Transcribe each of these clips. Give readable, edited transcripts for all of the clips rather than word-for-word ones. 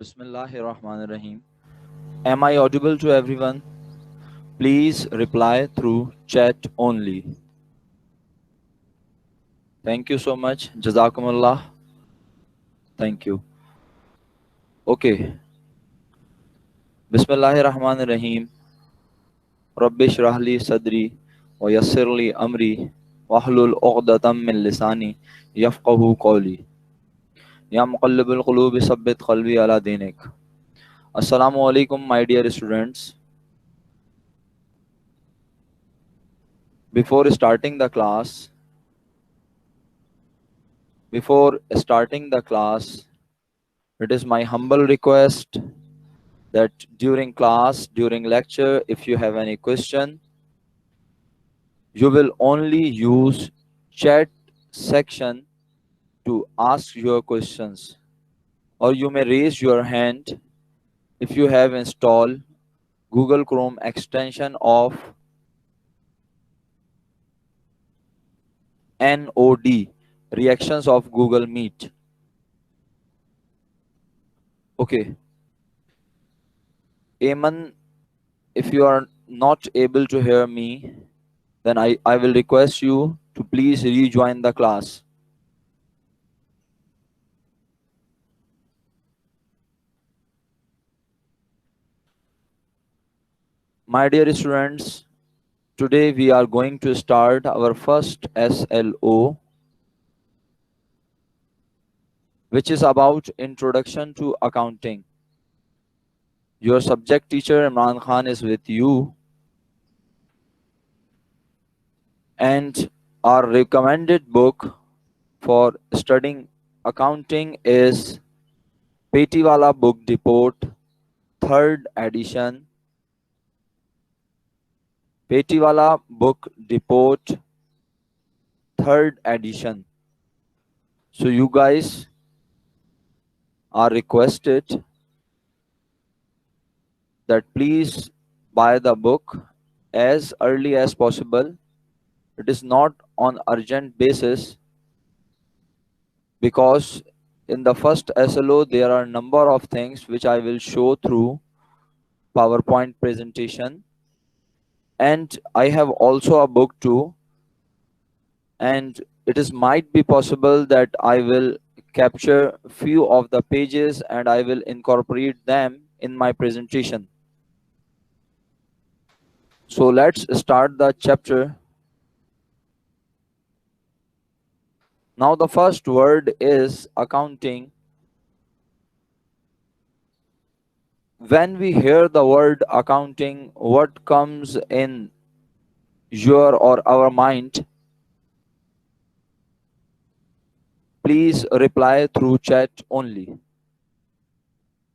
Bismillahirrahmanirrahim. Am I audible to everyone? Please reply through chat only. Thank you so much. Jazakumullah. Thank you. Okay. Bismillahirrahmanirrahim. Rabbi shrah li sadri wa yassir li amri wahlul uqdatam min lisani yafqahu qawli. Ya muqallibul qulubi sabbit qalbi ala dinik. Assalamu alaikum my dear students. Before starting the class, it is my humble request that during class, during lecture, if you have any question, you will only use chat section to ask your questions, or you may raise your hand if you have installed Google Chrome extension of NOD, reactions of Google Meet. Okay. Aman, if you are not able to hear me, then I will request you to please rejoin the class. My dear students, today we are going to start our first SLO, which is about Introduction to Accounting. Your subject teacher Imran Khan is with you, and our recommended book for studying accounting is Petiwala Book Depot, 3rd edition. Petiwala Book Depot, 3rd edition. So you guys are requested that please buy the book as early as possible. It is not on urgent basis, because in the first SLO there are a number of things which I will show through PowerPoint presentation, and I have also a book too, and it is might be possible that I will capture few of the pages and I will incorporate them in my presentation. So let's start the chapter. Now the first word is accounting. When we hear the word accounting, what comes in your or our mind? Please reply through chat only.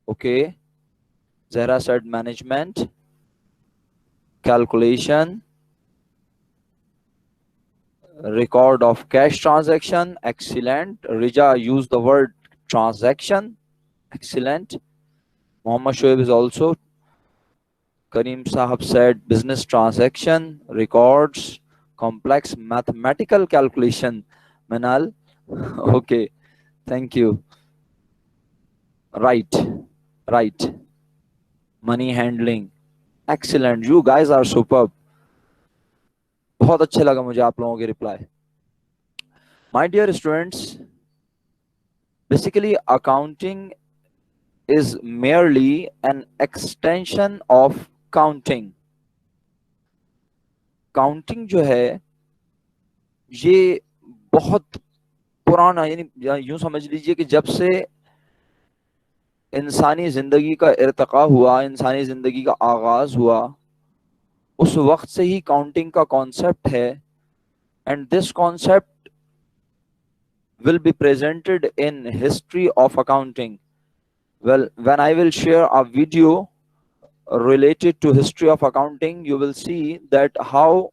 Okay. Zahra said management, calculation, record of cash transaction. Excellent. Rija used the word transaction. Excellent. Muhammad Shoaib is also. Kareem Sahab said business transaction, records, complex mathematical calculation. Manal, okay, thank you. Right, right. Money handling. Excellent. You guys are superb. बहुत अच्छा लगा मुझे आप लोगों के reply. My dear students, basically accounting is merely an extension of counting. Counting जो है ये बहुत पुराना, यानी यूं समझ लीजिए कि जब से इंसानी जिंदगी का इर्तका हुआ, इंसानी जिंदगी का आगाज हुआ, उस वक्त से ही काउंटिंग का कॉन्सेप्ट है. And this concept will be presented in history of accounting. Well, when I will share a video related to history of accounting, you will see that how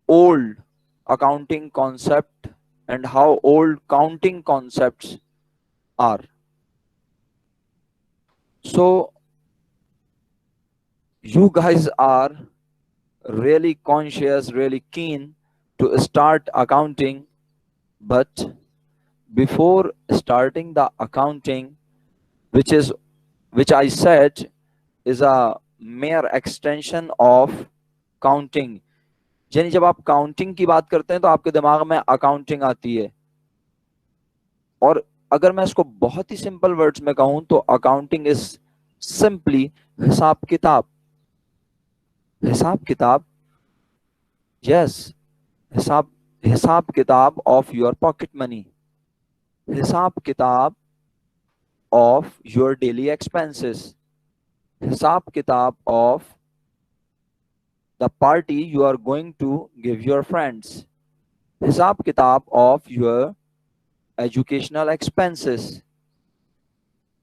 old accounting concept and how old counting concepts are. So you guys are really conscious, really keen to start accounting but before starting the accounting, which I said is a mere extension of counting, यानी जब आप counting की बात करते हैं तो आपके दिमाग में अकाउंटिंग आती है, और अगर मैं इसको बहुत ही सिंपल वर्ड्स में कहूं तो अकाउंटिंग इज सिंपली हिसाब किताब. हिसाब किताब, यस, हिसाब हिसाब किताब ऑफ योर पॉकेट मनी, हिसाब किताब ऑफ योर डेली एक्सपेंसेस, हिसाब किताब of the party you are going to give your friends, hisab kitab of your educational expenses.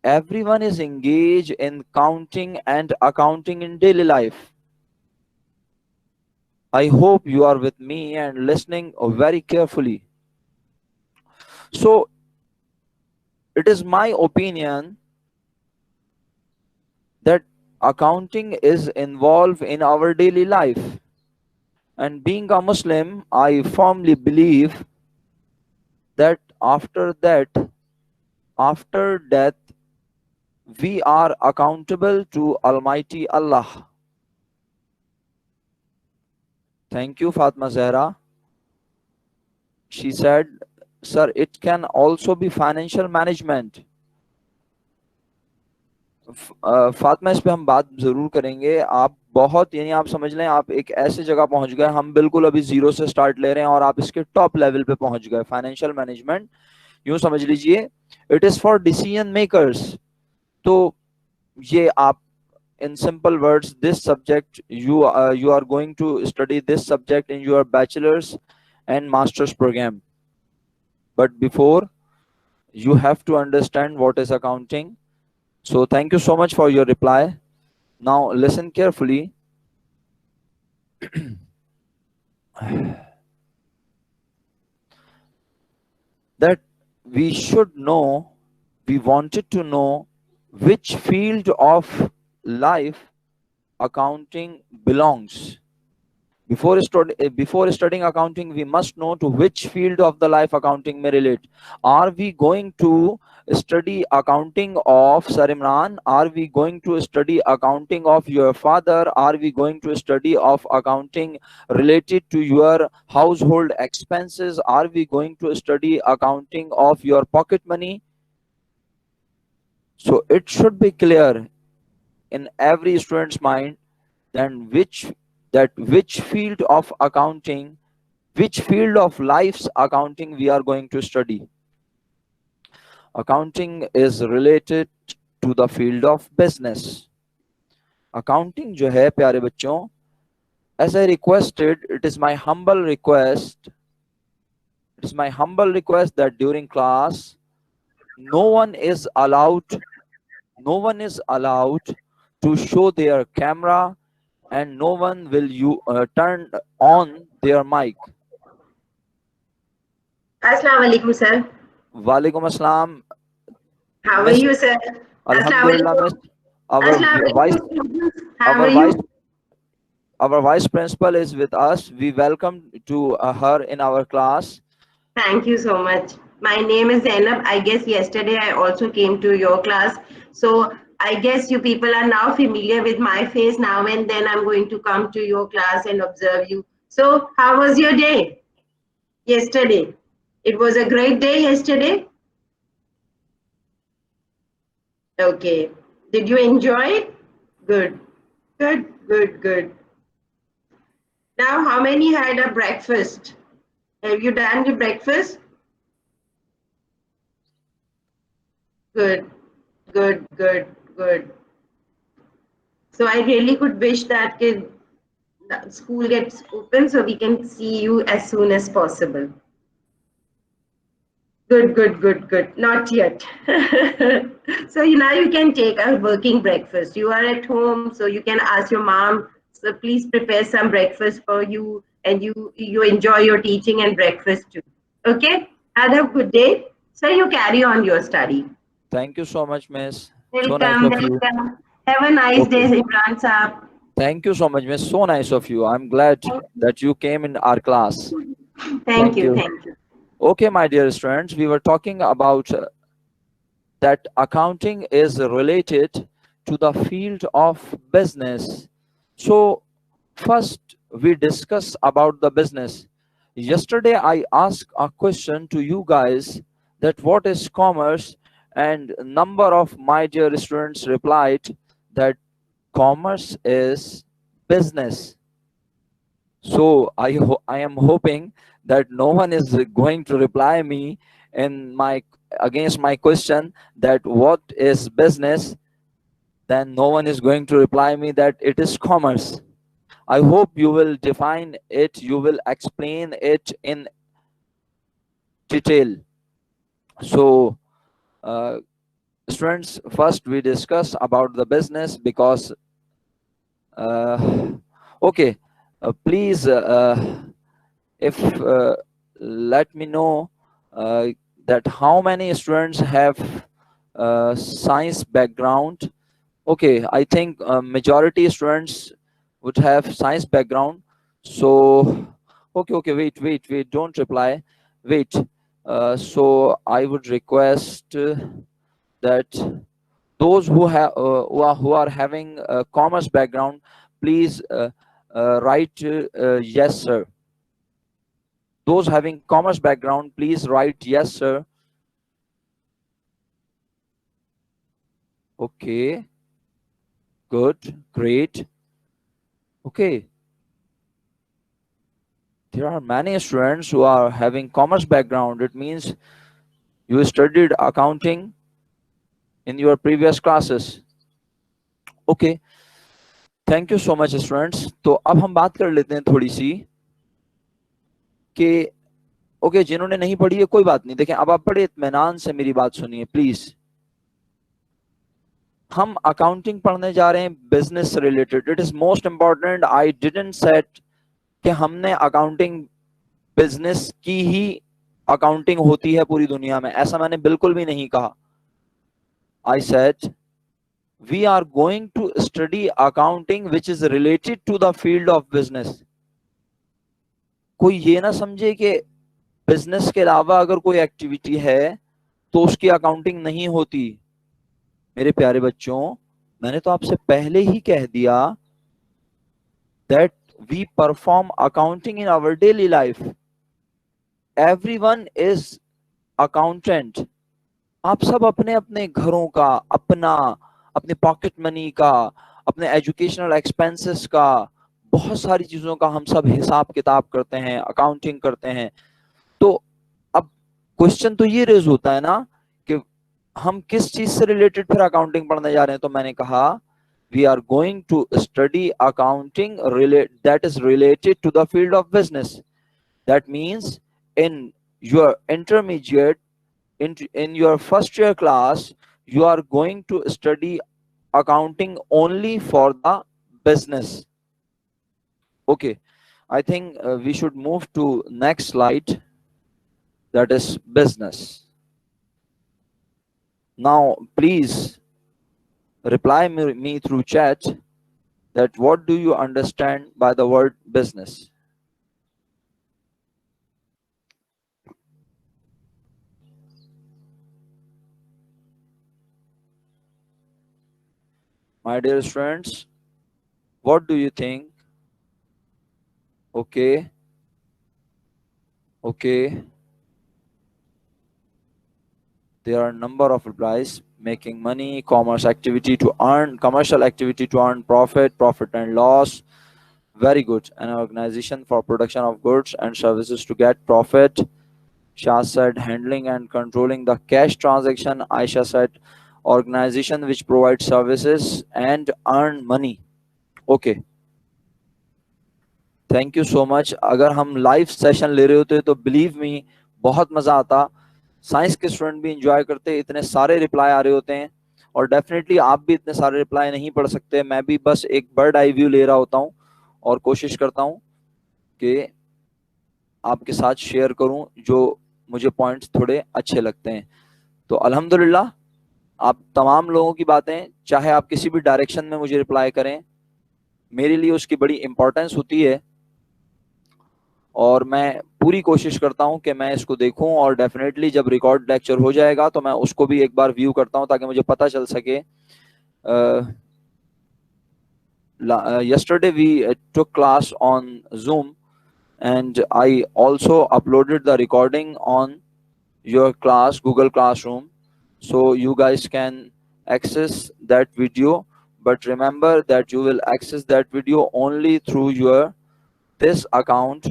Everyone is engaged in counting and accounting in daily life. I hope you are with me and listening very carefully. So it is my opinion that accounting is involved in our daily life, and being a Muslim, I firmly believe that after death we are accountable to Almighty Allah. Thank you, Fatma Zahra. She said, sir, it can also be financial management. Fatima, इस पे हम बात जरूर करेंगे. आप बहुत, यानी आप समझ लें आप एक ऐसी जगह पहुंच गए, हम बिल्कुल अभी जीरो से स्टार्ट ले रहे हैं और आप इसके टॉप लेवल पे पहुंच गए. फाइनेंशियल मैनेजमेंट यूं समझ लीजिए, it is for decision makers. तो ये आप, in simple words, this subject you are going to study this subject in your bachelor's and master's program, but before you have to understand what is accounting. So thank you so much for your reply. Now listen carefully. That we should know, we wanted to know which field of life accounting belongs. Before studying accounting, we must know to which field of the life accounting may relate. Are we going to study accounting of Sir Imran? Are we going to study accounting of your father? Are we going to study of accounting related to your household expenses? Are we going to study accounting of your pocket money? So it should be clear in every student's mind then which field of accounting, which field of life's accounting we are going to study. Accounting is related to the field of business. Accounting जो है प्यारे बच्चों, as I requested, it is my humble request that during class no one is allowed to show their camera, and no one will turn on their mic. Assalamu alaikum, sir. Walaikum assalam. How are you, sir? Alhamdulillah, miss. Our vice principal is with us. We welcome to her in our class. Thank you so much. My name is Zainab. I guess yesterday I also came to your class. So I guess you people are now familiar with my face. Now and then I'm going to come to your class and observe you. So how was your day yesterday? It was a great day yesterday? Okay. Did you enjoy it? Good. Good, good, good. Now, how many had a breakfast? Have you done the breakfast? Good, good, good, good. So I really could wish that school gets open so we can see you as soon as possible. Good, good, good, good. Not yet. So now you can take a working breakfast. You are at home, so you can ask your mom, so please prepare some breakfast for you, and you enjoy your teaching and breakfast too. Okay? Have a good day. So you carry on your study. Thank you so much, miss. Welcome, so nice of you. Have a nice day, Imran Saab. Thank you so much, miss. So nice of you. I'm glad that you came in our class. Thank you. Thank you. Okay, my dear students, we were talking about that accounting is related to the field of business. So first we discuss about the business. Yesterday I asked a question to you guys that what is commerce, and number of my dear students replied that commerce is business. So I am hoping that no one is going to reply me in my against my question that what is business. Then no one is going to reply me that it is commerce. I hope you will define it, you will explain it in detail. So uh, students, first we discuss about the business because uh, okay, please if let me know uh, that how many students have science background. Okay, I think majority students would have science background. So okay, wait, don't reply, wait. So I would request that those who have who are having a commerce background, please write yes sir. Those having commerce background, please write yes sir. Okay, good, great. Okay, there are many students who are having commerce background. It means you studied accounting in your previous classes. Okay, thank you so much students. तो अब हम बात कर लेते हैं थोड़ी सी कि okay जिन्होंने नहीं पढ़ी है कोई बात नहीं. देखें अब आप बड़े इत्मीनान से मेरी बात सुनिए प्लीज. हम अकाउंटिंग पढ़ने जा रहे हैं business related. It is most important. I didn't set कि हमने अकाउंटिंग बिजनेस की ही अकाउंटिंग होती है पूरी दुनिया में, ऐसा मैंने बिल्कुल भी नहीं कहा. I said we are going to study accounting which is related to the field of business. कोई ये ना समझे कि बिजनेस के अलावा अगर कोई एक्टिविटी है तो उसकी अकाउंटिंग नहीं होती. मेरे प्यारे बच्चों, मैंने तो आपसे पहले ही कह दिया that we perform accounting in our daily life. Everyone is accountant. आप सब अपने अपने घरों का, अपने पॉकेट मनी का, अपने एजुकेशनल एक्सपेंसेस का, बहुत सारी चीजों का हम सब हिसाब किताब करते हैं, अकाउंटिंग करते हैं. तो अब क्वेश्चन तो ये रेज होता है ना कि हम किस चीज से रिलेटेड फिर अकाउंटिंग पढ़ने जा रहे हैं. तो मैंने कहा we are going to study accounting that is related to the field of business. That means in your intermediate, in your first year class, you are going to study accounting only for the business. Okay, I think we should move to next slide, that is business. Now please reply me through chat that what do you understand by the word business. My dear students, what do you think? Okay, there are a number of replies. Making money, commercial activity to earn profit and loss. Very good. An organization for production of goods and services to get profit. Shah said handling and controlling the cash transaction. Aisha said organization which provides services and earn money. Okay, thank you so much. अगर हम live session ले रहे होते तो believe मी बहुत मजा आता. Science के स्टूडेंट भी एंजॉय करते. इतने सारे रिप्लाई आ रहे होते हैं और डेफिनेटली आप भी इतने सारे रिप्लाई नहीं पढ़ सकते. मैं भी बस एक बर्ड आई व्यू ले रहा होता हूं और कोशिश करता हूं कि आपके साथ शेयर करूं जो मुझे पॉइंट्स थोड़े अच्छे लगते हैं. तो अल्हम्दुलिल्लाह आप तमाम लोगों की बातें, चाहे आप किसी भी डायरेक्शन में मुझे रिप्लाई करें, मेरे लिए उसकी बड़ी इंपॉर्टेंस होती है. और मैं पूरी कोशिश करता हूं कि मैं इसको देखूं, और डेफिनेटली जब रिकॉर्ड लेक्चर हो जाएगा तो मैं उसको भी एक बार व्यू करता हूं ताकि मुझे पता चल सके. Yesterday we took class on Zoom, and I also uploaded the recording on your class Google Classroom, so you guys can access that video. But remember that you will access that video only through your this account,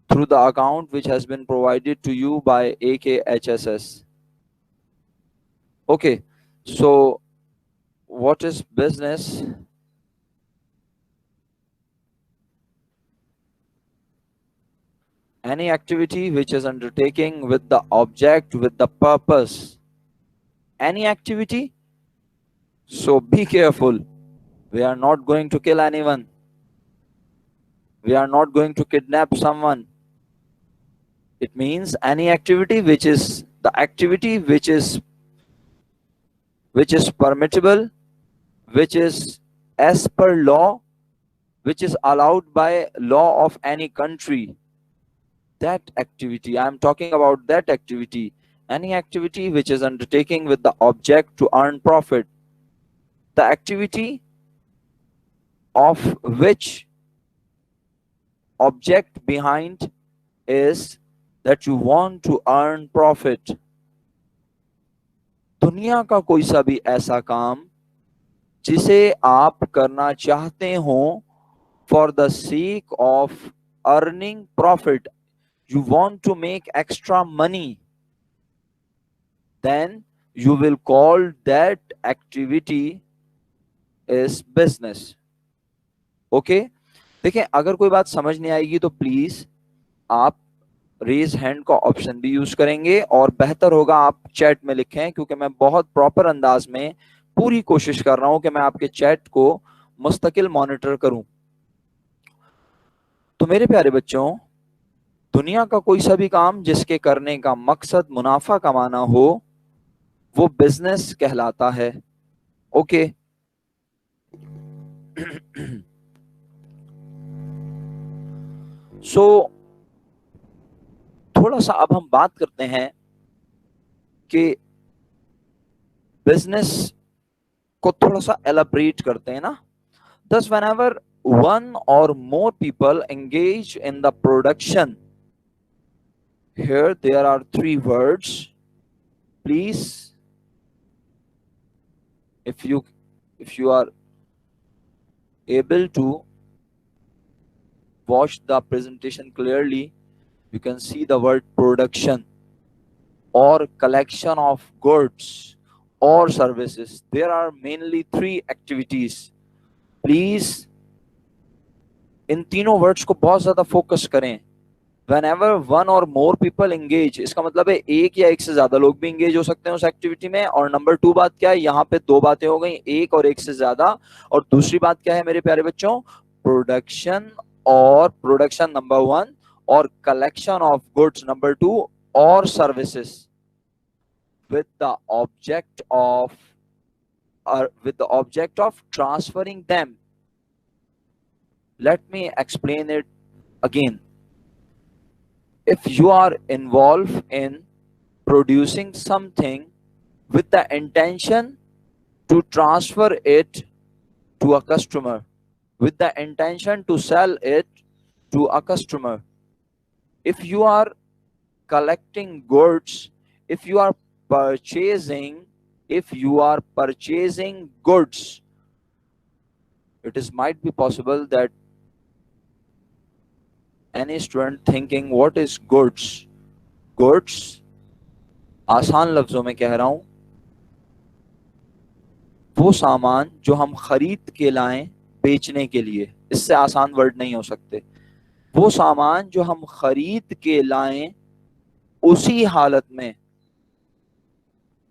through the account which has been provided to you by AKHSS. Okay, so what is business? Any activity which is undertaking with the object, with the purpose. Any activity. So be careful. We are not going to kill anyone. We are not going to kidnap someone. It means any activity which is the activity which is permissible, which is as per law, which is allowed by law of any country. That activity, I am talking about that activity. Any activity which is undertaking with the object to earn profit. The activity of which object behind is that you want to earn profit. दुनिया का कोई सा भी ऐसा काम जिसे आप करना चाहते हो for the sake of earning profit, you want to make extra money, then you will call that activity is business. Okay? देखिए, अगर कोई बात समझ नहीं आएगी तो प्लीज आप रेज हैंड का ऑप्शन भी यूज करेंगे, और बेहतर होगा आप चैट में लिखें, क्योंकि मैं बहुत प्रॉपर अंदाज में पूरी कोशिश कर रहा हूं कि मैं आपके चैट को मुस्तकिल मॉनिटर करूं. तो मेरे प्यारे बच्चों, दुनिया का कोई सा भी काम जिसके करने का मकसद मुनाफा कमाना हो वो बिजनेस कहलाता है. ओके. सो थोड़ा सा अब हम बात करते हैं कि बिजनेस को थोड़ा सा एलाबरेट करते हैं ना. Thus, whenever one or more people engage in the production, here there are three words. Please, if you are able to watch the presentation clearly, you can see the word production or collection of goods or services. There are mainly three activities. Please इन तीनों words को बहुत ज्यादा focus करें. Whenever one or more people engage, इसका मतलब है एक या एक से ज्यादा लोग भी इंगेज हो सकते हैं उस एक्टिविटी में. और नंबर 2 बात क्या है, यहाँ पे दो बातें हो गई, एक और एक से ज्यादा. और दूसरी बात क्या है मेरे प्यारे बच्चों, प्रोडक्शन, और प्रोडक्शन नंबर 1, और कलेक्शन ऑफ गुड्स नंबर 2, और services with the object of transferring them. Let me explain it again. If you are involved in producing something with the intention to transfer it to a customer, with the intention to sell it to a customer, if you are collecting goods, if you are purchasing goods, it might be possible that any student thinking what is goods. आसान लफ्जों में कह रहा हूं, वो सामान जो हम खरीद के लाएं बेचने के लिए, इससे आसान वर्ड नहीं हो सकते. वो सामान जो हम खरीद के लाएं उसी हालत में,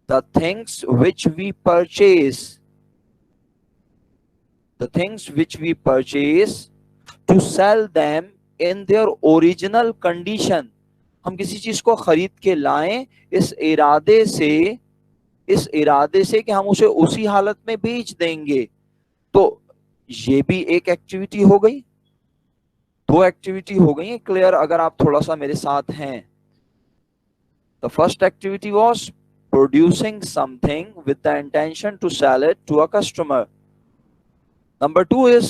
the things which we purchase to sell them in their original condition. हम किसी चीज को खरीद के लाएं इस इरादे से कि हम उसे उसी हालत में बेच देंगे, तो ये भी एक एक्टिविटी हो गई. दो एक्टिविटी हो गई है क्लियर अगर आप थोड़ा सा मेरे साथ हैं. The first activity was producing something with the intention to sell it to a customer. Number two is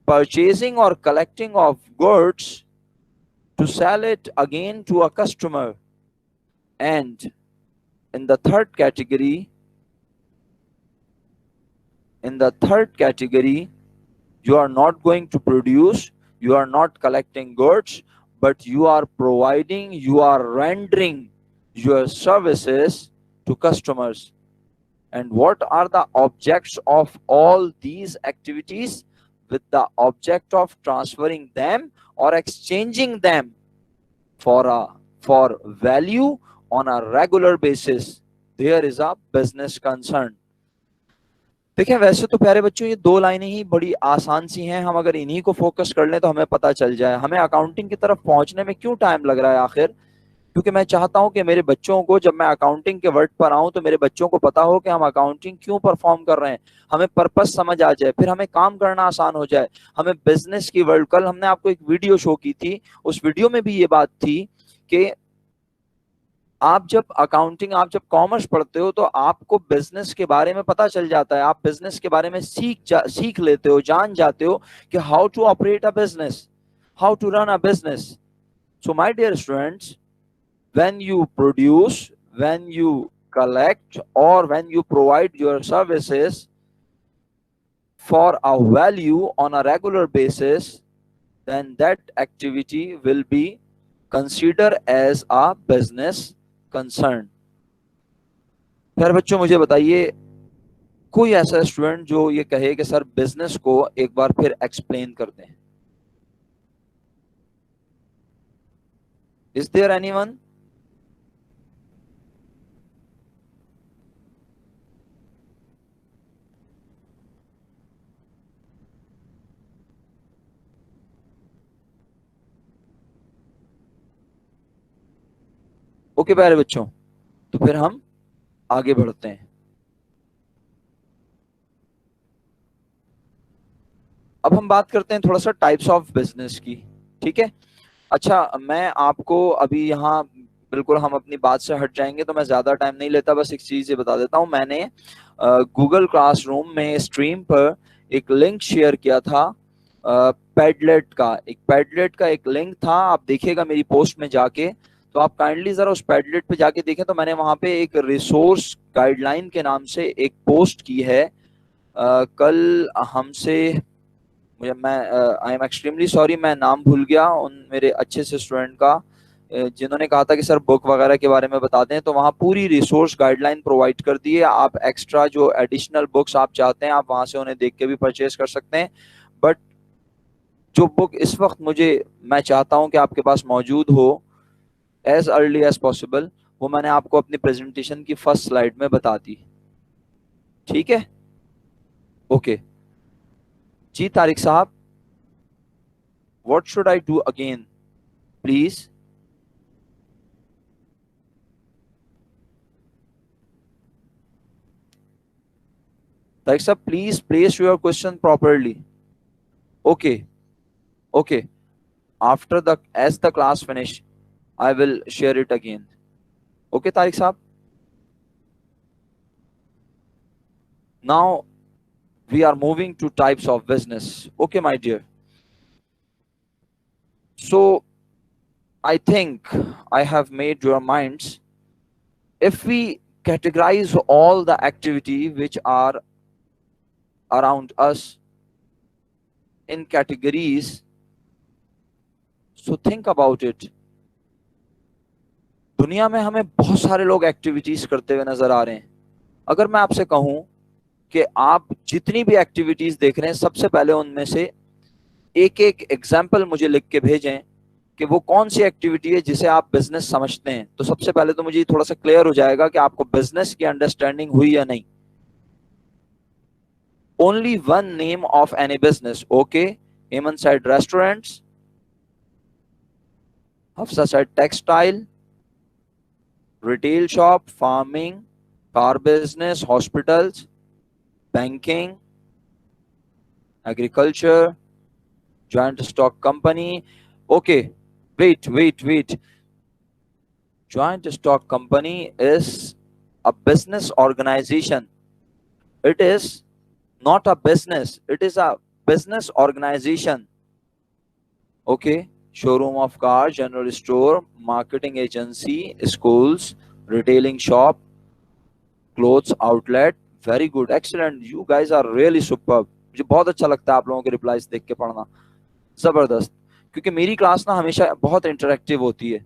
purchasing or collecting of goods to sell it again to a customer. And in the third category, you are not going to produce, you are not collecting goods, but you are providing, you are rendering your services to customers. And what are the objects of all these activities? With the object of transferring them or exchanging them for value on a regular basis. There is a business concern. देखिए वैसे तो प्यारे बच्चों ये दो लाइनें ही बड़ी आसान सी हैं, हम अगर इन्हीं को फोकस कर लें तो हमें पता चल जाए. हमें अकाउंटिंग की तरफ पहुंचने में क्यों टाइम लग रहा है आखिर? क्योंकि मैं चाहता हूं कि मेरे बच्चों को जब मैं अकाउंटिंग के वर्ड पर आऊं तो मेरे बच्चों को पता हो कि हम अकाउंटिंग क्यों परफॉर्म कर रहे हैं, हमें पर्पस समझ आ जाए, फिर हमें काम करना आसान हो जाए, हमें बिजनेस की वर्ल्ड. कल हमने आपको एक वीडियो शो की थी, उस वीडियो में भी ये बात थी कि आप जब कॉमर्स पढ़ते हो तो आपको बिजनेस के बारे में पता चल जाता है, आप बिजनेस के बारे में सीख लेते हो, जान जाते हो कि how to operate a business, how to run a business. So my dear students, when you produce, when you collect, or when you provide your services for a value on a regular basis, then that activity will be considered as a business concern. फिर बच्चों मुझे बताइए कोई ऐसा student जो ये कहे कि सर बिजनेस को एक बार फिर एक्सप्लेन कर दें. Is there anyone? ओके प्यारे बच्चों, तो फिर हम आगे बढ़ते हैं. अब हम बात करते हैं थोड़ा सा टाइप्स ऑफ बिजनेस की. ठीक है, अच्छा मैं आपको अभी यहाँ बिल्कुल हम अपनी बात से हट जाएंगे तो मैं ज्यादा टाइम नहीं लेता, बस एक चीज ये बता देता हूँ. मैंने गूगल क्लासरूम में स्ट्रीम पर एक लिंक शेयर किया था पैडलेट का एक लिंक था, आप देखिएगा मेरी पोस्ट में जाके. तो आप काइंडली जरा उस पैडलेट पे जाके देखें, तो मैंने वहां पे एक रिसोर्स गाइडलाइन के नाम से एक पोस्ट की है. कल हमसे मैं आई एम एक्सट्रीमली सॉरी, मैं नाम भूल गया उन मेरे अच्छे से स्टूडेंट का जिन्होंने कहा था कि सर बुक वगैरह के बारे में बता दें. तो वहाँ पूरी रिसोर्स गाइडलाइन प्रोवाइड कर दी है, आप एक्स्ट्रा जो एडिशनल बुक्स आप चाहते हैं आप वहाँ से उन्हें देख के भी परचेज कर सकते हैं. बट जो बुक इस वक्त मैं चाहता हूँ कि आपके पास मौजूद हो एज अर्ली एज पॉसिबल, वो मैंने आपको अपनी प्रेजेंटेशन की फर्स्ट स्लाइड में बता दी. ठीक है, okay ji. Tariq sahab, what should I do again please? Tariq sahab please place your question properly. okay after as the class finish I will share it again. okay Tariq Saab, now we are moving to types of business. okay my dear, so I think I have made your minds. If we categorize all the activity which are around us in categories, so think about it. दुनिया में हमें बहुत सारे लोग activities करते हुए नजर आ रहे हैं. अगर मैं आपसे कहूं कि आप जितनी भी एक्टिविटीज देख रहे हैं सबसे पहले उनमें से एक एक एग्जाम्पल मुझे लिख के भेजें कि वो कौन सी एक्टिविटी है जिसे आप बिजनेस समझते हैं, तो सबसे पहले तो मुझे थोड़ा सा क्लियर हो जाएगा कि आपको बिजनेस की अंडरस्टैंडिंग हुई या नहीं. Only one name of any business. Okay, Hemant side restaurants, Hafsa side textile, retail shop, farming, car business, hospitals, banking, agriculture, joint stock company. Okay, wait. Joint stock company is a business organization. It is not a business, it is a business organization. Okay, showroom of cars, general store, marketing agency, schools, retailing shop, clothes outlet. Very good, excellent, you guys are really superb. मुझे बहुत अच्छा लगता है आप लोगों के replies देख के पढ़ना, जबरदस्त। क्योंकि मेरी क्लास ना हमेशा बहुत इंटरेक्टिव होती है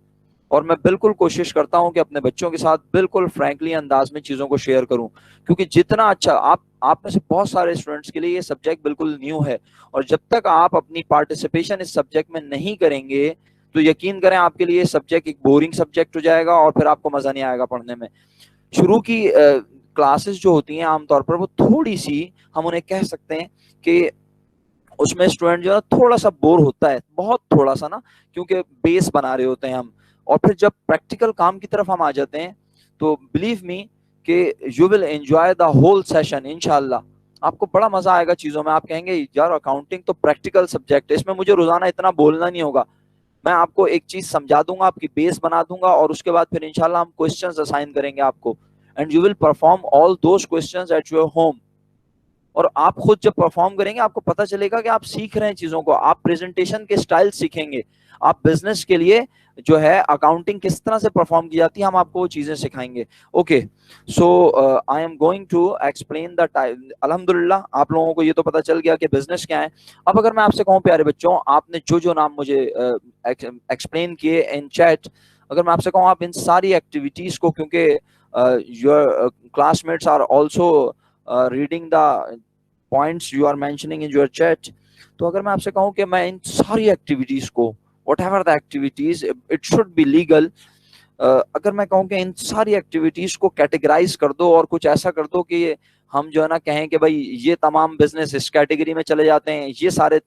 और मैं बिल्कुल कोशिश करता हूं कि अपने बच्चों के साथ बिल्कुल फ्रैंकली अंदाज में चीजों को शेयर करूं, क्योंकि जितना अच्छा आप में से बहुत सारे स्टूडेंट्स के लिए ये सब्जेक्ट बिल्कुल न्यू है, और जब तक आप अपनी पार्टिसिपेशन इस सब्जेक्ट में नहीं करेंगे तो यकीन करें आपके लिए सब्जेक्ट एक बोरिंग सब्जेक्ट हो जाएगा और फिर आपको मजा नहीं आएगा पढ़ने में। शुरू की क्लासेस जो होती हैं आमतौर पर वो थोड़ी सी, हम उन्हें कह सकते हैं कि उसमें स्टूडेंट जो है थोड़ा सा बोर होता है, बहुत थोड़ा सा ना, क्योंकि बेस बना रहे होते हैं हम, और फिर जब प्रैक्टिकल काम की तरफ हम आ जाते हैं तो बिलीव मी कि you will enjoy the whole session. इंशाल्लाह आपको बड़ा मजा आएगा चीजों में, आप कहेंगे यार अकाउंटिंग तो प्रैक्टिकल सब्जेक्ट है, इसमें मुझे रोजाना इतना बोलना नहीं होगा, मैं आपको एक चीज समझा दूंगा, आपकी बेस बना दूंगा, और उसके बाद फिर इंशाल्लाह हम क्वेश्चंस असाइन करेंगे आपको, and you will perform all those questions at your home. और आप खुद जब परफॉर्म करेंगे आपको पता चलेगा कि आप सीख रहे हैं चीजों को, आप प्रेजेंटेशन के स्टाइल सीखेंगे, आप बिजनेस के लिए जो है अकाउंटिंग किस तरह से परफॉर्म की जाती है हम आपको वो चीजें सिखाएंगे। Okay, so I am going to explain the type. अल्हम्दुलिल्लाह आप लोगों को ये तो पता चल गया कि बिजनेस क्या है। अब अगर मैं आपसे कहूँ प्यारे बच्चों, आपने जो जो नाम मुझे एक्सप्लेन किए इन चैट, अगर मैं आपसे कहूँ आप इन सारी एक्टिविटीज को, क्योंकि your classmates are also reading the points you are mentioning in your chat, तो अगर मैं आपसे कहूं कि मैं इन सारी एक्टिविटीज को, what ever the activities, it should be legal, अगर मैं कहूं कि इन सारी एक्टिविटीज को कैटेगराइज कर दो और कुछ ऐसा कर दो कि हम जो है ना कहें कि भाई ये तमाम बिजनेस इस कैटेगरी में चले जाते हैं, ये सारे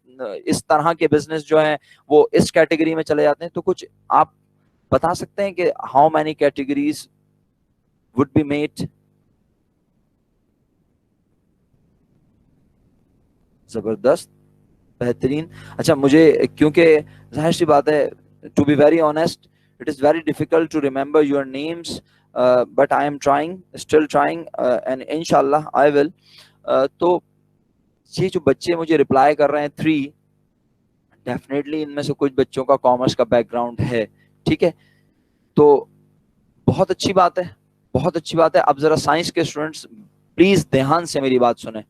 इस तरह के बिजनेस जो हैं वो इस कैटेगरी में चले जाते हैं, तो कुछ आप बता सकते हैं कि how many categories would be made? जबरदस्त, बेहतरीन। अच्छा, मुझे क्योंकि जाहिर सी बात है, to be very honest, it is very difficult to remember your names, but I am trying, still trying, and इंशाल्लाह आई विल। तो ये जो बच्चे मुझे रिप्लाई कर रहे हैं 3, डेफिनेटली इनमें से कुछ बच्चों का कॉमर्स का बैकग्राउंड है, ठीक है, तो बहुत अच्छी बात है, बहुत अच्छी बात है। अब जरा साइंस के स्टूडेंट्स प्लीज ध्यान से मेरी बात सुने।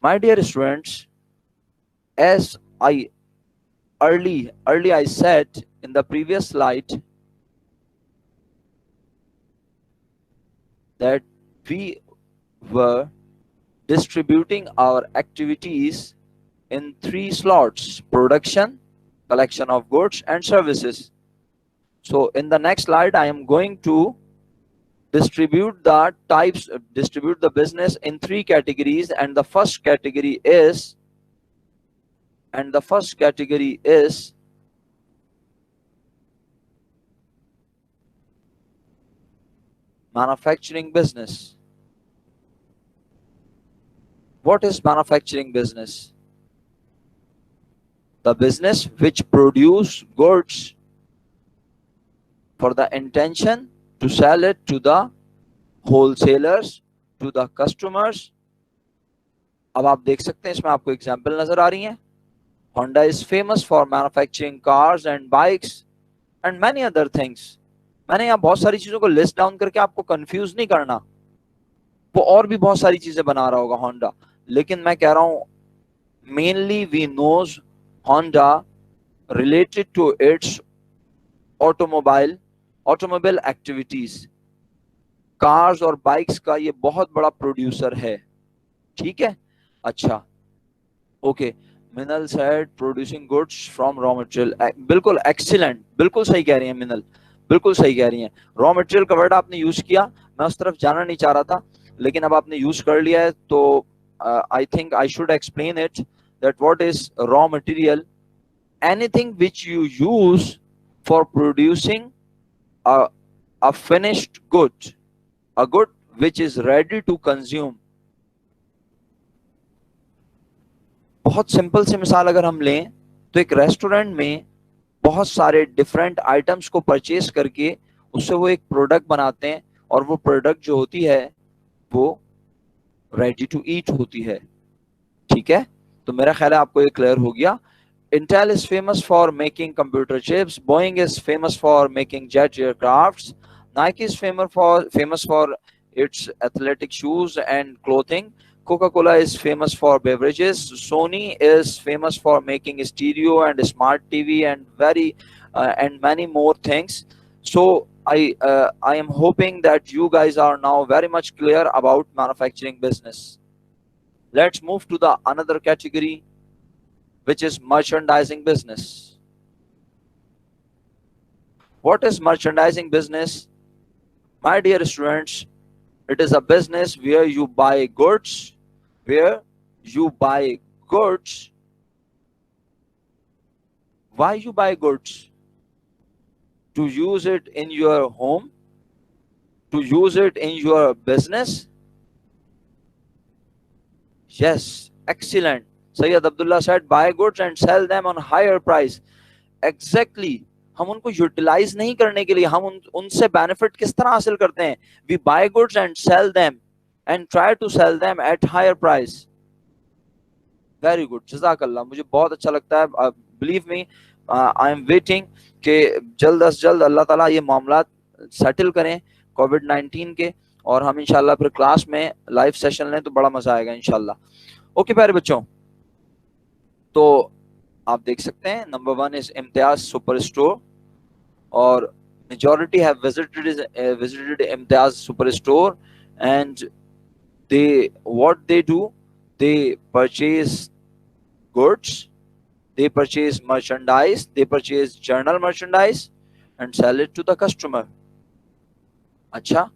My dear students, as I early I said in the previous slide that we were distributing our activities in 3 slots: production, collection of goods, and services. So in the next slide I am going to distribute the business in 3 categories, and the first category is manufacturing business. What is manufacturing business? The business which produce goods for the intention to sell it to the wholesalers, to the customers. अब आप देख सकते हैं इसमें आपको example नजर आ रही हैं। Honda is famous for manufacturing cars and bikes and many other things. मैंने यहाँ बहुत सारी चीजों को लिस्ट डाउन करके आपको कंफ्यूज नहीं करना, वो और भी बहुत सारी चीजें बना रहा होगा होंडा, लेकिन मैं कह रहा हूं mainly we knows Honda related to its automobile activities. Cars और बाइक्स का ये बहुत बड़ा प्रोड्यूसर है, ठीक है। अच्छा, okay, Minal said producing goods from raw material, बिल्कुल एक्सीलेंट, बिल्कुल सही कह रही हैं मिनल, बिल्कुल सही कह रही हैं। रॉ मटेरियल का वर्ड आपने यूज किया, मैं उस तरफ जाना नहीं चाह रहा था, लेकिन अब आपने यूज कर लिया है, तो I think I should explain it that what is raw material. Anything which you use for producing a finished good, a good which is ready to consume. बहुत सिंपल सी मिसाल अगर हम लें तो एक रेस्टोरेंट में बहुत सारे डिफरेंट आइटम्स को परचेज करके उससे वो एक प्रोडक्ट बनाते हैं, और वो प्रोडक्ट जो होती है वो रेडी टू ईट होती है। ठीक है, तो मेरा ख्याल है आपको ये क्लियर हो गया। Intel is famous for making computer chips. Boeing is famous for making jet aircrafts. Nike is famous for its athletic shoes and clothing. Coca-Cola is famous for beverages. Sony is famous for making stereo and smart TV and and many more things. So I am hoping that you guys are now very much clear about manufacturing business. Let's move to the another category, which is merchandising business. What is merchandising business? My dear students, it is a business where you buy goods, where you buy goods. Why you buy goods? To use it in your home, to use it in your business. Yes, excellent. Sayyid Abdullah said, buy goods and sell them on higher price. Exactly. हम उनको utilise नहीं करने के लिए, हम उनसे benefit किस तरह हासिल करते हैं? We buy goods and sell them and try to sell them at higher price. Very good, जज़ाकल्लाह, मुझे बहुत अच्छा लगता है। Believe me, I am waiting कि जल्द अज जल्द अल्लाह ताला ये मामला सेटल करें कोविड-19 के, और हम इंशाल्लाह फिर क्लास में लाइव सेशन लें तो बड़ा मजा आएगा इंशाल्लाह। ओके प्यारे बच्चों, तो आप देख सकते हैं number 1 is Imtiaz super store, और majority have visited Imtiaz Superstore, and what they do, they purchase goods, they purchase merchandise, they purchase journal merchandise and sell it to the customer. अच्छा,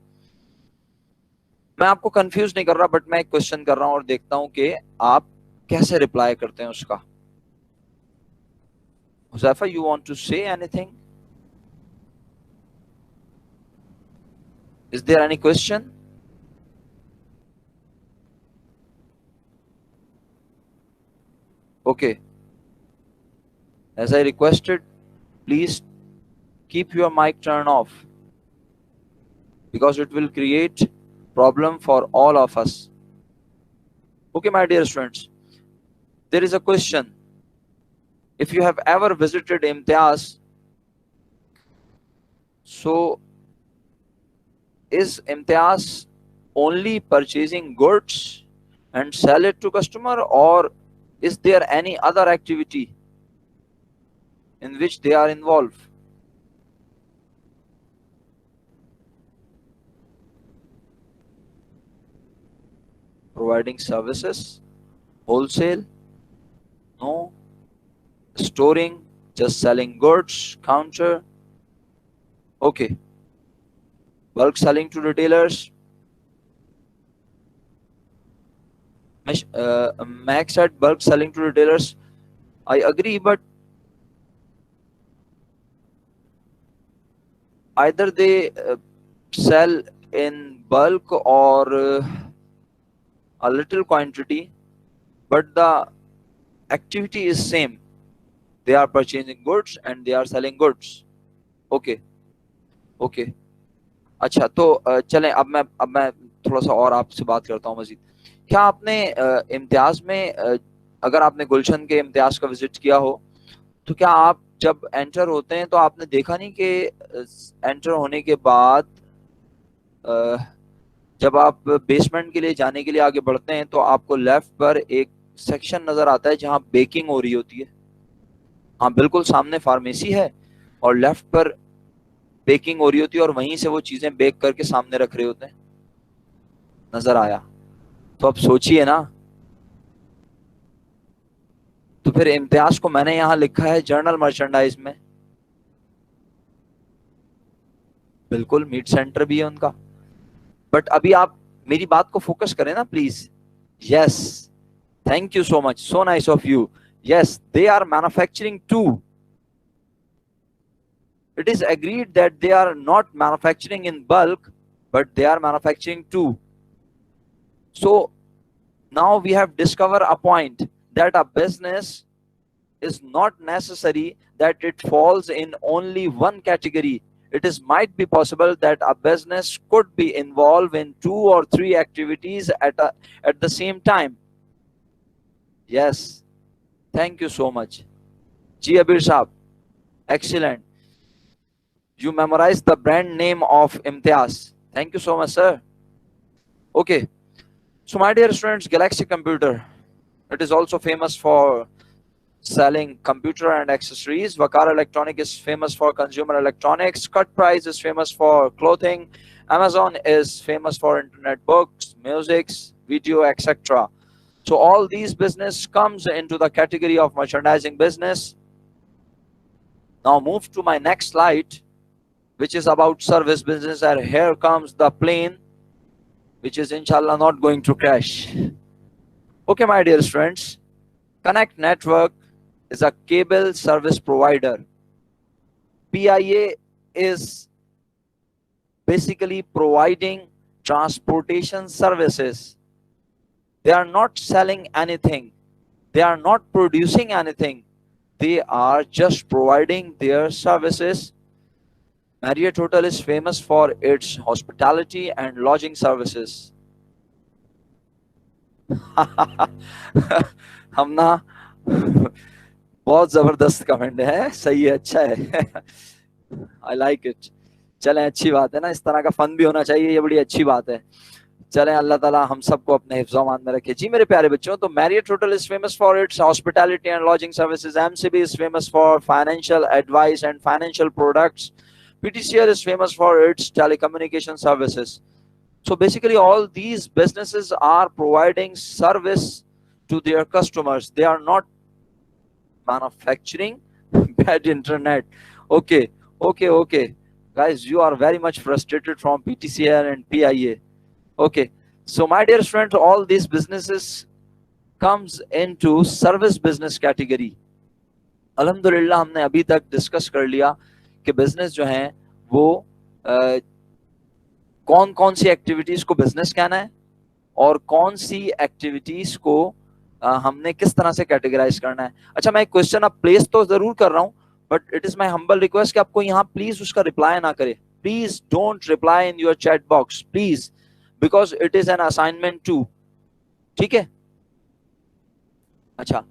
मैं आपको कंफ्यूज नहीं कर रहा, बट मैं एक question कर रहा हूं और देखता हूं कि आप कैसे रिप्लाई करते हैं उसका। Huzaifa, you want to say anything? Is there any question? Okay. As I requested, please keep your mic turned off, because it will create problem for all of us. Okay, my dear students, there is a question. If you have ever visited Imtiaz, so is Imtiaz only purchasing goods and sell it to customer, or is there any other activity in which they are involved? Providing services, wholesale, no, storing, just selling goods, counter. Okay, bulk selling to retailers. Max said bulk selling to retailers. I agree, but either they sell in bulk or a little quantity, but the activity is same. They are purchasing goods and they are selling goods. Okay, okay. अच्छा, तो चलें, अब मैं थोड़ा सा और आपसे बात करता हूँ मजीद। क्या आपने इम्तियाज में, अगर आपने गुलशन के इम्तियाज का विजिट किया हो, तो क्या आप जब एंटर होते हैं तो आपने देखा नहीं कि एंटर होने के बाद जब आप बेसमेंट के लिए जाने के लिए आगे बढ़ते हैं तो आपको लेफ्ट पर एक सेक्शन नजर आता है जहां बेकिंग हो रही होती है? हाँ, बिल्कुल सामने फार्मेसी है और लेफ्ट पर बेकिंग हो रही होती है, और वहीं से वो चीजें बेक करके सामने रख रहे होते हैं। नजर आया? तो अब सोचिए ना, तो फिर इम्तियाज को मैंने यहां लिखा है जर्नल मर्चेंडाइज में, बिल्कुल मीट सेंटर भी है उनका। बट अभी आप मेरी बात को फोकस करें ना please. Yes, thank you so much, so nice of you. Yes, they are manufacturing too. It is agreed that they are not manufacturing in bulk, but they are manufacturing too. So now we have discovered a point that a business is not necessary that it falls in only one category. It is might be possible that a business could be involved in 2 or 3 activities at the same time. Yes, thank you so much. Ji Abir Saab, excellent. You memorized the brand name of Imtiaz. Thank you so much, sir. Okay, so my dear students, Galaxy Computer, it is also famous for selling computer and accessories. Vakar Electronic is famous for consumer electronics. Cut Price is famous for clothing. Amazon is famous for internet books, musics, video, etc. So all these business comes into the category of merchandising business. Now move to my next slide, which is about service business, and here comes the plane, which is inshallah not going to crash. Okay, my dear friends, Connect Network is a cable service provider. PIA is basically providing transportation services. They are not selling anything. They are not producing anything. They are just providing their services. Marriott Hotel is famous for its hospitality and lodging services. हम ना बहुत जबरदस्त comment है, सही है, अच्छा है. I like it. चलें, अच्छी बात है ना, इस तरह का फन भी होना चाहिए, ये बड़ी अच्छी बात है. चलें, अल्लाह ताला हम सबको अपने हिफ्ज़-ओ-अमान में रखे. जी मेरे प्यारे बच्चों, तो Marriott hotel is famous for its hospitality and lodging services. MCB is famous for financial advice and financial products. PTCL is famous for its telecommunication services. So basically all these businesses are providing service to their customers. They are not manufacturing bad internet. Okay. Guys, you are very much frustrated from PTCL and PIA. Okay. So my dear friends, all these businesses comes into service business category. Alhamdulillah, हमने अभी तक discuss कर लिया कि business जो है वो कौन कौन सी एक्टिविटीज को बिजनेस कहना है और कौन सी एक्टिविटीज को हमने किस तरह से कैटेगराइज करना है. अच्छा, मैं एक क्वेश्चन अब प्लेस तो जरूर कर रहा हूं, but it is my humble request कि आपको यहाँ प्लीज उसका रिप्लाई ना करे. Please don't reply in your chat box please, because it is an assignment too. ठीक है. अच्छा,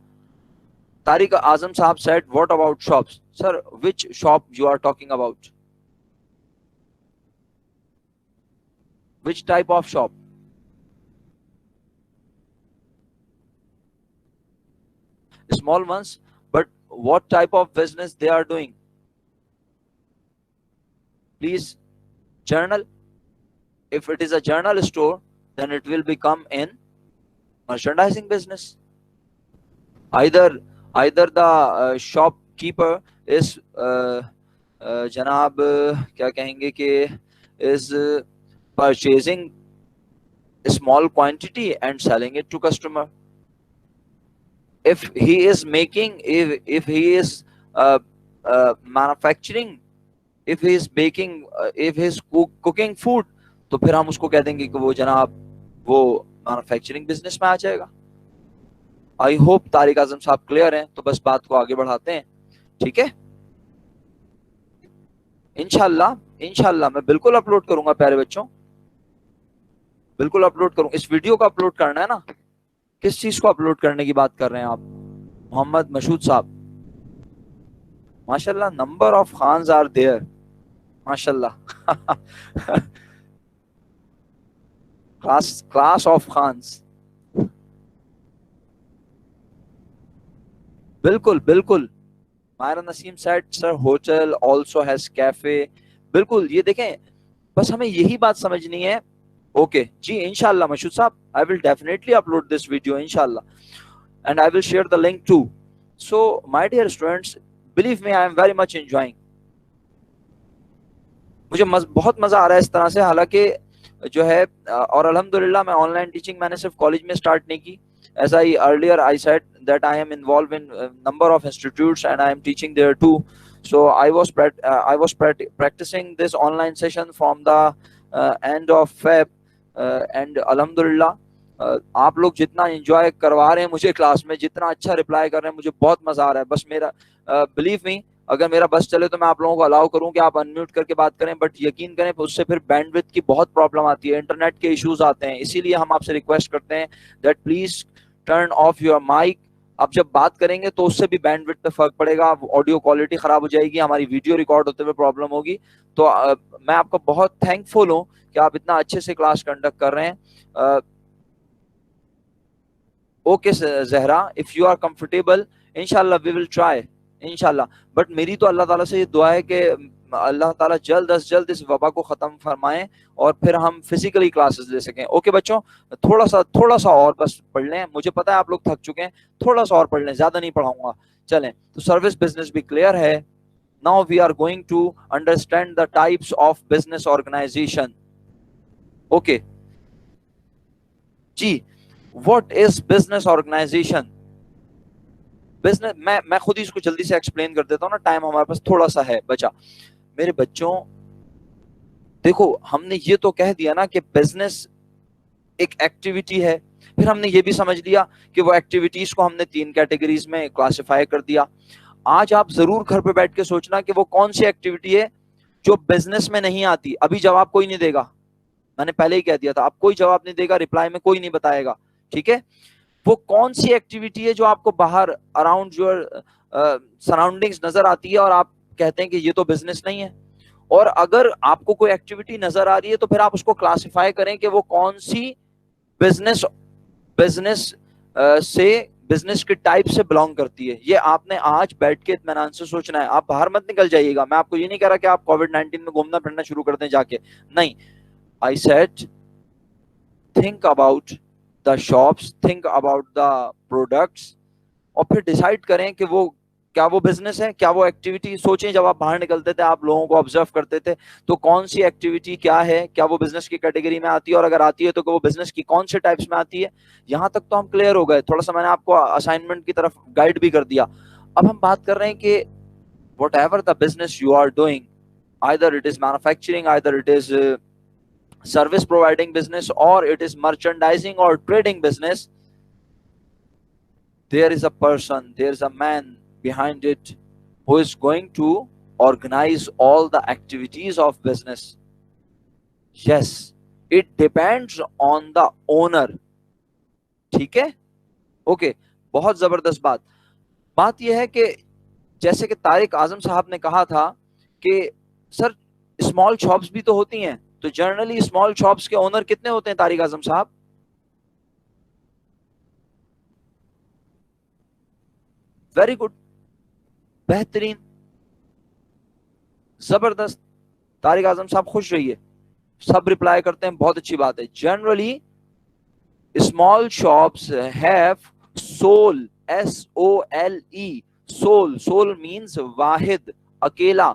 Tariq Azam Sahab said, what about shops? Sir, which shop you are talking about? Which type of shop? Small ones, but what type of business they are doing? Please, journal. If it is a journal store, then it will become in merchandising business. Either the shopkeeper is जनाब क्या कहेंगे कि is purchasing a small quantity and selling it to customer. If he is making, if he is manufacturing, if he is baking, if he is cooking food, तो फिर हम उसको कह देंगे कि वो जनाब वो मैन्युफैक्चरिंग बिजनेस में आ जाएगा. आई होप तारिक आजम साहब क्लियर हैं, तो बस बात को आगे बढ़ाते हैं. ठीक है. इंशाल्लाह मैं बिल्कुल अपलोड करूंगा प्यारे बच्चों, बिल्कुल अपलोड करूंगा. इस वीडियो को अपलोड करना है ना. किस चीज को अपलोड करने की बात कर रहे हैं आप? मोहम्मद मशूद साहब, माशाल्लाह, number of Khans are there, माशाल्लाह. Class of Khans. बिल्कुल. Myra Naseem said, sir hotel also has cafe. बिल्कुल, ये देखें, बस हमें यही बात समझनी है. ओके जी, इंशाल्लाह Mashood sahab, I will definitely upload this video इंशाल्लाह, and I will share the link too. So my dear students, believe me, I am very much enjoying. मुझे बहुत मजा आ रहा है इस तरह से. हालांकि जो है, और अल्हम्दुलिल्लाह मैं ऑनलाइन टीचिंग मैंने सिर्फ कॉलेज में स्टार्ट नहीं की. As I earlier I said that I am involved in a number of institutes and I am teaching there too. So I was practicing this online session from the end of Feb, and alhamdulillah आप लोग जितना enjoy करवा रहे हैं मुझे class में, जितना अच्छा रिप्लाई कर रहे हैं, मुझे बहुत मजा आ रहा है। बस मेरा बिलीव मी, अगर मेरा बस चले तो मैं आप लोगों को अलाउ करूं कि आप अनम्यूट करके बात करें, बट यकीन करें उससे फिर बैंडविड्थ की बहुत प्रॉब्लम आती है, इंटरनेट के इश्यूज आते हैं। इसीलिए हम आपसे रिक्वेस्ट करते हैं that please turn off your mic. आप जब बात करेंगे तो उससे भी बैंडविड्थ पे फर्क पड़ेगा, ऑडियो क्वालिटी खराब हो जाएगी, हमारी वीडियो रिकॉर्ड होते हुए प्रॉब्लम होगी। तो मैं आपका बहुत थैंकफुल हूं कि आप इतना अच्छे से क्लास कंडक्ट कर रहे हैं। Okay Zahra, if you are comfortable, इंशाल्लाह वी विल ट्राई, इंशाल्लाह। बट मेरी तो अल्लाह ताला से ये दुआ है कि अल्लाह ताला जल्द अज जल्द इस वबा को खत्म फरमाएं और फिर हम फिजिकली क्लासेस ले सकें। ओके बच्चों, थोड़ा सा और बस पढ़ लें, मुझे पता है आप लोग थक चुके हैं, थोड़ा सा और पढ़ लें, ज्यादा नहीं पढ़ाऊंगा। चलें, तो सर्विस बिजनेस भी क्लियर है। Now we are going to understand the types of business organization. Okay ji, what is business organization? Business, मैं खुद ही इसको जल्दी से एक्सप्लेन कर देता हूँ ना, टाइम हमारे पास थोड़ा सा है बचा। मेरे बच्चों देखो, हमने ये तो कह दिया ना कि बिजनेस एक एक्टिविटी है, फिर हमने ये भी समझ लिया कि वो एक्टिविटीज को हमने 3 कैटेगरीज में क्लासिफाई कर दिया। आज आप जरूर घर पे बैठ के सोचना कि वो कौन सी एक्टिविटी है जो बिजनेस में नहीं आती। अभी जवाब कोई नहीं देगा, मैंने पहले ही कह दिया था, अब कोई जवाब नहीं देगा, रिप्लाई में कोई नहीं बताएगा, ठीक है? वो कौन सी एक्टिविटी है जो आपको बाहर अराउंड योर सराउंडिंग्स नजर आती है और आप कहते हैं कि ये तो बिजनेस नहीं है? और अगर आपको कोई एक्टिविटी नजर आ रही है तो फिर आप उसको क्लासिफाई करें कि वो कौन सी बिजनेस बिजनेस से बिजनेस के टाइप से बिलोंग करती है। ये आपने आज बैठ के इत्मीनान से सोचना है, आप बाहर मत निकल जाइएगा। मैं आपको ये नहीं कह रहा कि आप कोविड-19 में घूमना फिरना शुरू कर दें जाके, नहीं। I said think about the shops, think about the products, और फिर डिसाइड करें कि वो क्या वो बिजनेस है, क्या वो एक्टिविटी। सोचें जब आप बाहर निकलते थे, आप लोगों को ऑब्जर्व करते थे, तो कौन सी एक्टिविटी क्या है, क्या वो बिजनेस की कैटेगरी में आती है, और अगर आती है तो वो बिजनेस की कौन से टाइप्स में आती है। यहां तक तो हम क्लियर हो गए, थोड़ा सा मैंने आपको असाइनमेंट की तरफ गाइड भी कर दिया। अब हम बात कर रहे हैं कि whatever the business you are doing, either it is manufacturing, either it is service providing business, or it is merchandising or trading business, there is a person, there is a man behind it who is going to organize all the activities of business. Yes, it depends on the owner, ठीक है? Okay, बहुत जबरदस्त बात यह है कि जैसे कि तारिक आजम साहब ने कहा था कि सर स्मॉल शॉप्स भी तो होती हैं, तो जनरली स्मॉल शॉप्स के ओनर कितने होते हैं तारिक आजम साहब? वेरी गुड, बेहतरीन, जबरदस्त, तारिक आजम साहब खुश रहिए, सब रिप्लाई करते हैं, बहुत अच्छी बात है। Generally small shops have sole, SOLE, sole, sole means वाहिद, अकेला।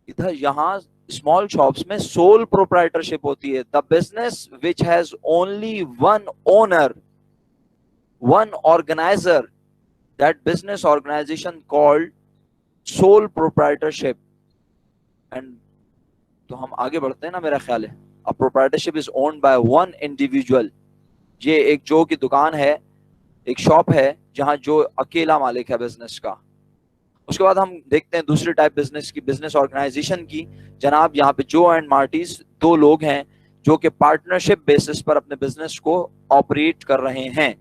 इधर यहां स्मॉल शॉप्स में सोल प्रोप्राइटरशिप होती है। The business which has only one owner, one organizer, that business organization called sole proprietorship. And तो हम आगे बढ़ते हैं ना, मेरा ख्याल है a proprietorship is owned by one individual. ये एक जो की दुकान है, एक शॉप है जहां जो अकेला मालिक है बिजनेस का। उसके बाद हम देखते हैं दूसरी टाइप बिजनेस की, बिजनेस ऑर्गेनाइजेशन की। जनाब यहाँ पे जो एंड मार्टिस 2 लोग हैं जो कि पार्टनरशिप बेसिस पर अपने बिजनेस को ऑपरेट कर रहे हैं,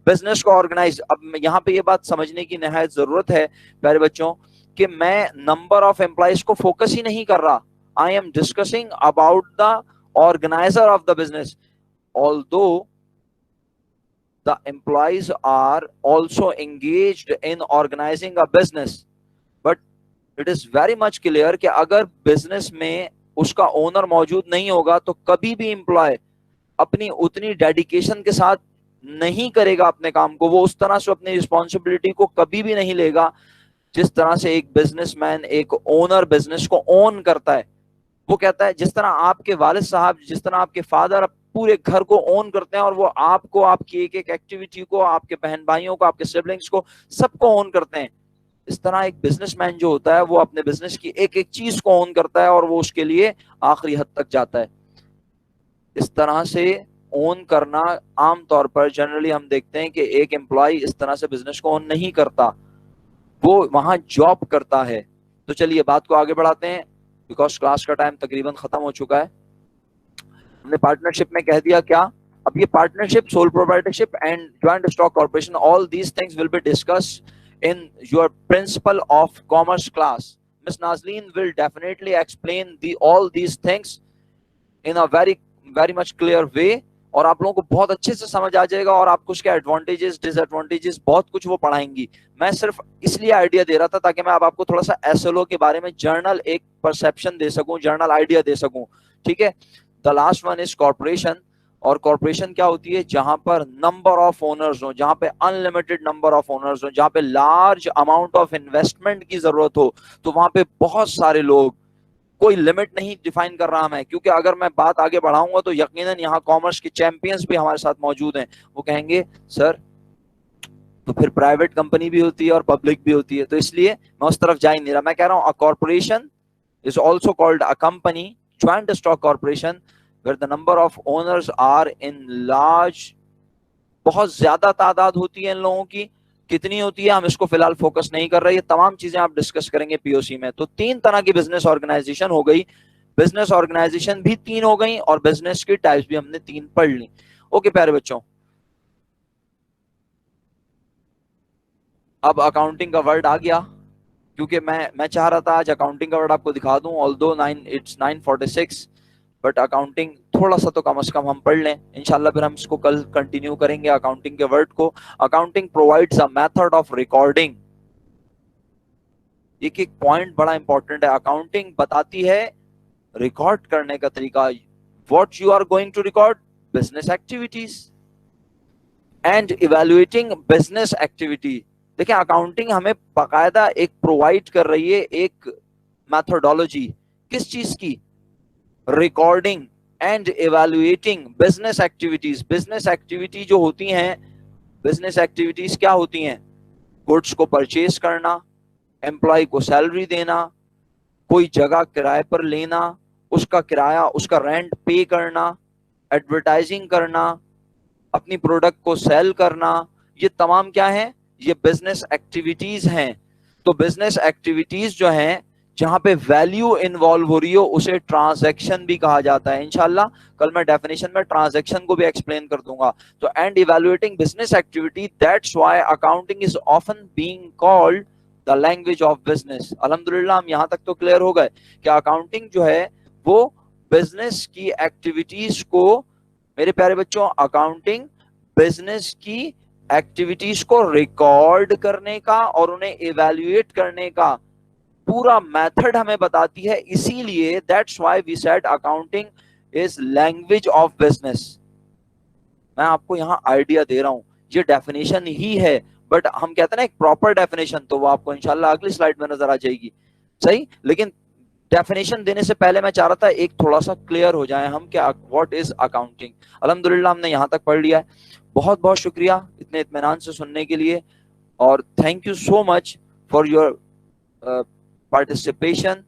बिजनेस को ऑर्गेनाइज। अब यहाँ पे ये बात समझने की निहायत जरूरत है प्यारे बच्चों कि मैं नंबर ऑफ एम्प्लॉइज को फोकस ही नहीं कर रहा, I am discussing about the organiser of the business. Although the employees are also engaged in organizing a business, but it is very much clear कि अगर बिजनेस में उसका ओनर मौजूद नहीं होगा तो कभी भी एम्प्लॉय अपनी उतनी डेडिकेशन के साथ नहीं करेगा अपने काम को, वो उस तरह से अपनी रिस्पॉन्सिबिलिटी को कभी भी नहीं लेगा जिस तरह से एक बिजनेसमैन, एक ओनर बिजनेस को ओन करता है। वो कहता है जिस तरह आपके वालिद साहब, जिस तरह आपके फादर पूरे घर को ओन करते हैं और वो आपको, आपकी एक एक एक्टिविटी को, आपके बहन भाइयों को, आपके सिबलिंग्स को, सबको ओन करते हैं, इस तरह एक बिजनेसमैन जो होता है वो अपने बिजनेस की एक एक चीज को ओन करता है और वो उसके लिए आखिरी हद तक जाता है। इस तरह से ओन करना, आमतौर पर जनरली हम देखते हैं कि एक एम्प्लॉय इस तरह से बिजनेस को ओन नहीं करता, वो वहां जॉब करता है। तो चलिए बात को आगे बढ़ाते हैं, बिकॉज क्लास का टाइम तकरीबन खत्म हो चुका है। हमने पार्टनरशिप में कह दिया क्या, अब ये partnership, soul proprietorship and joint stock corporation, all these things will be discuss in your principle of commerce class. Miss Nazleen will definitely explain all these things in a very much clear way, और आप लोगों को बहुत अच्छे से समझ आ जाएगा, और आपको उसके एडवांटेजेस डिसएडवांटेजेस बहुत कुछ वो पढ़ाएंगी। मैं सिर्फ इसलिए आइडिया दे रहा था ताकि मैं आपको थोड़ा सा एसएलओ के बारे में जर्नल एक परसेप्शन दे सकूं, जर्नल आइडिया दे सकूं। ठीक है, the last one is corporation. और कॉर्पोरेशन क्या होती है, जहां पर नंबर ऑफ ओनर्स हो, जहां पे अनलिमिटेड नंबर ऑफ ओनर्स हो, जहां पे लार्ज अमाउंट ऑफ इन्वेस्टमेंट की जरूरत हो, तो वहां पे बहुत सारे लोग, कोई लिमिट नहीं डिफाइन कर रहा मैं, क्योंकि अगर मैं बात आगे बढ़ाऊंगा तो यकीनन यहाँ कॉमर्स के चैंपियंस भी हमारे साथ मौजूद हैं। वो कहेंगे सर तो फिर प्राइवेट कंपनी भी होती है और पब्लिक भी होती है, तो इसलिए मैं उस तरफ जा ही नहीं रहा। मैं कह रहा हूँ a corporation is also called a company, joint stock corporation, where the number of owners are in large, बहुत ज्यादा तादाद होती है इन लोगों की। कितनी होती है हम इसको फिलहाल फोकस नहीं कर रहे, ये तमाम चीजें आप डिस्कस करेंगे पीओसी में। तो 3 तरह की बिजनेस ऑर्गेनाइजेशन हो गई, बिजनेस ऑर्गेनाइजेशन भी 3 हो गई, और बिजनेस की टाइप्स भी हमने 3 पढ़ ली। ओके प्यारे बच्चों, अब अकाउंटिंग का वर्ड आ गया, क्योंकि मैं चाह रहा था आज अकाउंटिंग का वर्ड आपको दिखा दूं, ऑल्दो 9:46, बट अकाउंटिंग थोड़ा सा तो कम से कम हम पढ़ लें इंशाल्लाह, फिर हम इसको कल कंटिन्यू करेंगे अकाउंटिंग के वर्ड को। Accounting provides a method of recording, एक पॉइंट बड़ा इंपॉर्टेंट है, अकाउंटिंग बताती है रिकॉर्ड करने का तरीका। What you are going to record, business activities and evaluating business activity. देखिए अकाउंटिंग हमें बाकायदा एक प्रोवाइड कर रही है एक मैथोडोलॉजी, किस चीज की, recording and evaluating business activities. Business activity जो होती हैं, बिजनेस एक्टिविटीज क्या होती हैं, गुड्स को परचेज करना, एम्प्लॉय को सैलरी देना, कोई जगह किराए पर लेना, उसका किराया, उसका रेंट पे करना, एडवर्टाइजिंग करना, अपनी प्रोडक्ट को सेल करना, ये तमाम क्या है, ये बिजनेस एक्टिविटीज हैं। तो बिजनेस एक्टिविटीज जो हैं जहां पे वैल्यू इन्वॉल्व हो रही हो उसे ट्रांजैक्शन भी कहा जाता है। इंशाल्लाह कल मैं डेफिनेशन में ट्रांजैक्शन को भी एक्सप्लेन कर दूंगा। तो and evaluating business activity, that's why accounting is often being called the language of business. अल्हम्दुलिल्लाह हम यहां तक तो क्लियर हो गए कि अकाउंटिंग जो है वो बिजनेस की एक्टिविटीज को, मेरे प्यारे बच्चों, अकाउंटिंग बिजनेस की एक्टिविटीज को रिकॉर्ड करने का और उन्हें इवैल्यूएट करने का पूरा मेथड हमें बताती है। इसीलिए that's why we said accounting is language of business. मैं आपको यहां आइडिया दे रहा हूं, ये डेफिनेशन ही है, बट हम कहते हैं ना एक प्रॉपर डेफिनेशन, तो वो आपको इंशाल्लाह अगली स्लाइड में नजर आ जाएगी। सही, लेकिन डेफिनेशन देने से पहले मैं चाह रहा था एक थोड़ा सा क्लियर हो जाए हम क्या व्हाट इज अकाउंटिंग। अल्हम्दुलिल्लाह हमने यहां तक पढ़ लिया है। बहुत बहुत शुक्रिया इतने इत्मीनान से सुनने के लिए, और thank you so much for your participation